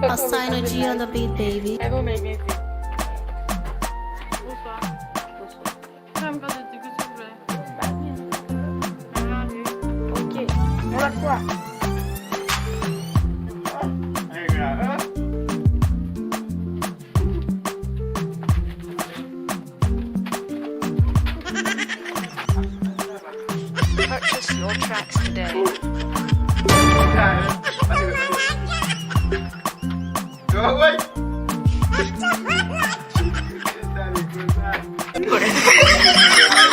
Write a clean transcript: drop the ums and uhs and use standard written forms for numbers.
A synergy on the beat, baby. I will make it. Bonsoir. J'aime pas de tigre, s'il vous plaît. Ok. On va quoi? Purchase your tracks today. Go away. Put it.